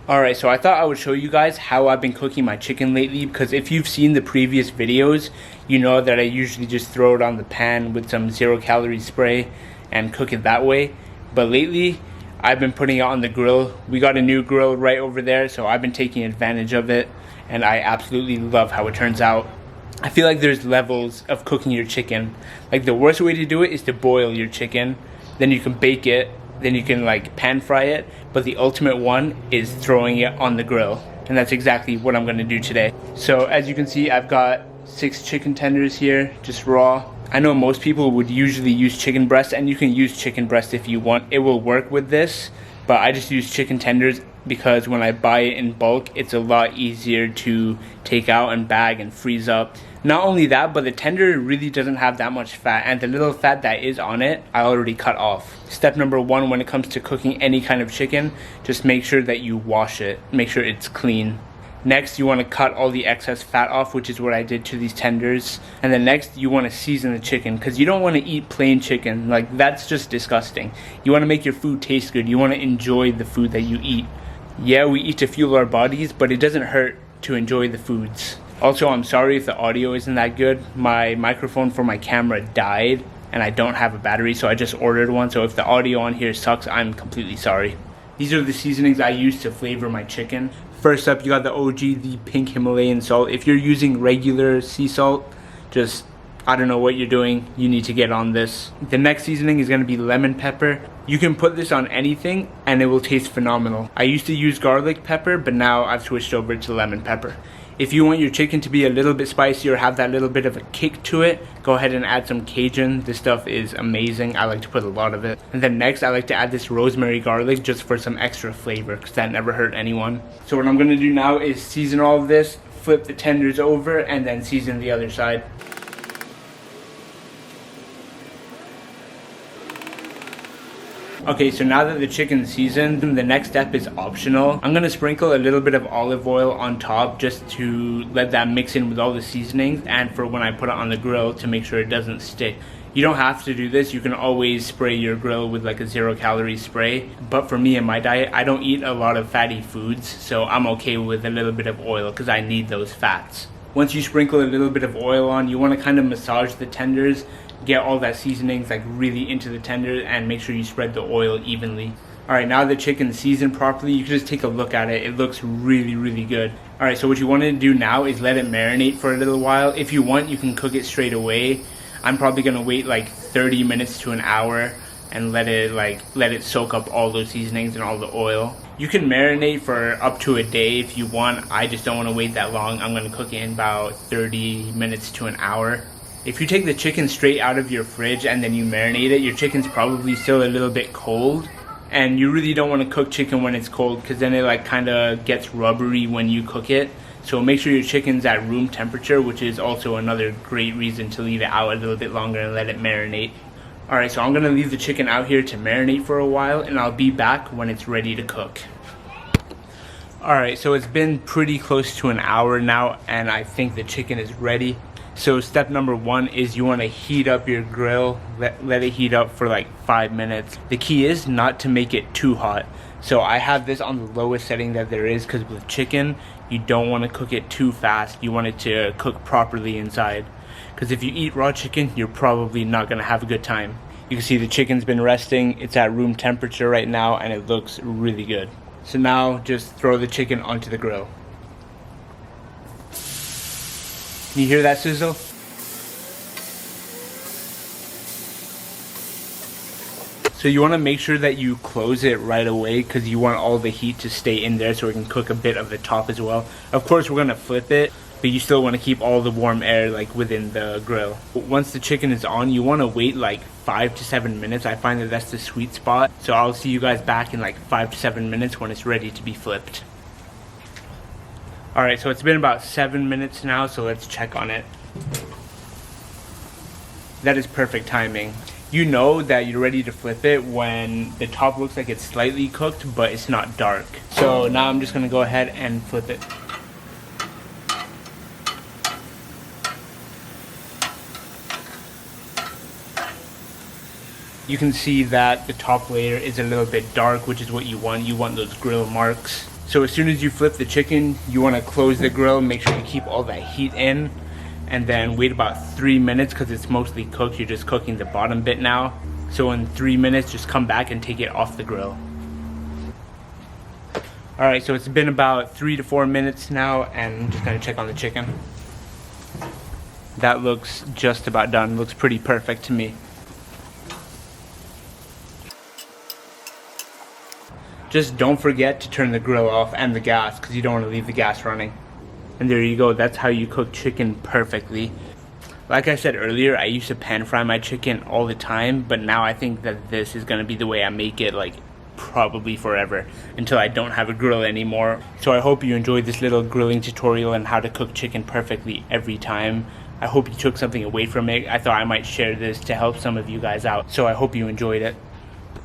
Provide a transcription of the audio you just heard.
Alright, so I thought I would show you guys how I've been cooking my chicken lately, because if you've seen the previous videos, you know that I usually just throw it on the pan with some 0-calorie spray and cook it that way. But lately, I've been putting it on the grill. We got a new grill right over there, so I've been taking advantage of it, and I absolutely love how it turns out. I feel like there's levels of cooking your chicken. Like, the worst way to do it is to boil your chicken, then you can bake it, then you can like pan fry it, but the ultimate one is throwing it on the grill, and that's exactly what I'm going to do today. So as you can see, I've got 6 chicken tenders here, just raw. I know most people would usually use chicken breast, and you can use chicken breast if you want. It will work with this, but I just use chicken tenders because when I buy it in bulk, it's a lot easier to take out and bag and freeze up. Not only that, but the tender really doesn't have that much fat, and the little fat that is on it, I already cut off. Step number 1 when it comes to cooking any kind of chicken, just make sure that you wash it. Make sure it's clean. Next, you want to cut all the excess fat off, which is what I did to these tenders. And then next, you want to season the chicken, because you don't want to eat plain chicken. Like, that's just disgusting. You want to make your food taste good. You want to enjoy the food that you eat. Yeah, we eat to fuel our bodies, but it doesn't hurt to enjoy the foods. Also, I'm sorry if the audio isn't that good. My microphone for my camera died, and I don't have a battery, so I just ordered one. So if the audio on here sucks, I'm completely sorry. These are the seasonings I use to flavor my chicken. First up, you got the OG, the pink Himalayan salt. If you're using regular sea salt, just, I don't know what you're doing, you need to get on this. The next seasoning is going to be lemon pepper. You can put this on anything and it will taste phenomenal. I used to use garlic pepper, but now I've switched over to lemon pepper. If you want your chicken to be a little bit spicy or have that little bit of a kick to it, go ahead and add some Cajun. This stuff is amazing. I like to put a lot of it. And then next, I like to add this rosemary garlic just for some extra flavor, because that never hurt anyone. So what I'm going to do now is season all of this, flip the tenders over, and then season the other side. Okay, so now that the chicken's seasoned, the next step is optional. I'm gonna sprinkle a little bit of olive oil on top just to let that mix in with all the seasonings, and for when I put it on the grill to make sure it doesn't stick. You don't have to do this. You can always spray your grill with like a 0-calorie spray. But for me and my diet, I don't eat a lot of fatty foods, so I'm okay with a little bit of oil because I need those fats. Once you sprinkle a little bit of oil on, you want to kind of massage the tenders, get all that seasonings like really into the tender, and make sure you spread the oil evenly. Alright, now the chicken's seasoned properly, you can just take a look at it. It looks really, really good. Alright, so what you want to do now is let it marinate for a little while. If you want, you can cook it straight away. I'm probably going to wait like 30 minutes to an hour and let it soak up all those seasonings and all the oil. You can marinate for up to a day if you want. I just don't want to wait that long. I'm going to cook it in about 30 minutes to an hour. If you take the chicken straight out of your fridge and then you marinate it, your chicken's probably still a little bit cold. And you really don't want to cook chicken when it's cold, because then it like kind of gets rubbery when you cook it. So make sure your chicken's at room temperature, which is also another great reason to leave it out a little bit longer and let it marinate. Alright, so I'm going to leave the chicken out here to marinate for a while, and I'll be back when it's ready to cook. Alright, so it's been pretty close to an hour now, and I think the chicken is ready. So step number 1 is you want to heat up your grill. Let it heat up for like 5 minutes. The key is not to make it too hot. So I have this on the lowest setting that there is, because with chicken, you don't want to cook it too fast. You want it to cook properly inside. Because if you eat raw chicken, you're probably not going to have a good time. You can see the chicken's been resting. It's at room temperature right now, and it looks really good. So now just throw the chicken onto the grill. Can you hear that sizzle? So you want to make sure that you close it right away, because you want all the heat to stay in there so it can cook a bit of the top as well. Of course, we're going to flip it, but you still want to keep all the warm air like within the grill. Once the chicken is on, you want to wait like 5 to 7 minutes. I find that that's the sweet spot. So I'll see you guys back in like 5 to 7 minutes when it's ready to be flipped. Alright, so it's been about 7 minutes now, so let's check on it. That is perfect timing. You know that you're ready to flip it when the top looks like it's slightly cooked, but it's not dark. So now I'm just going to go ahead and flip it. You can see that the top layer is a little bit dark, which is what you want. You want those grill marks. So as soon as you flip the chicken, you want to close the grill, make sure you keep all that heat in, and then wait about 3 minutes because it's mostly cooked. You're just cooking the bottom bit now. So in 3 minutes, just come back and take it off the grill. All right, so it's been about 3 to 4 minutes now, and I'm just gonna check on the chicken. That looks just about done. Looks pretty perfect to me. Just don't forget to turn the grill off and the gas because you don't want to leave the gas running. And there you go, that's how you cook chicken perfectly. Like I said earlier, I used to pan fry my chicken all the time, but now I think that this is gonna be the way I make it, like probably forever, until I don't have a grill anymore. So I hope you enjoyed this little grilling tutorial on how to cook chicken perfectly every time. I hope you took something away from it. I thought I might share this to help some of you guys out, so I hope you enjoyed it.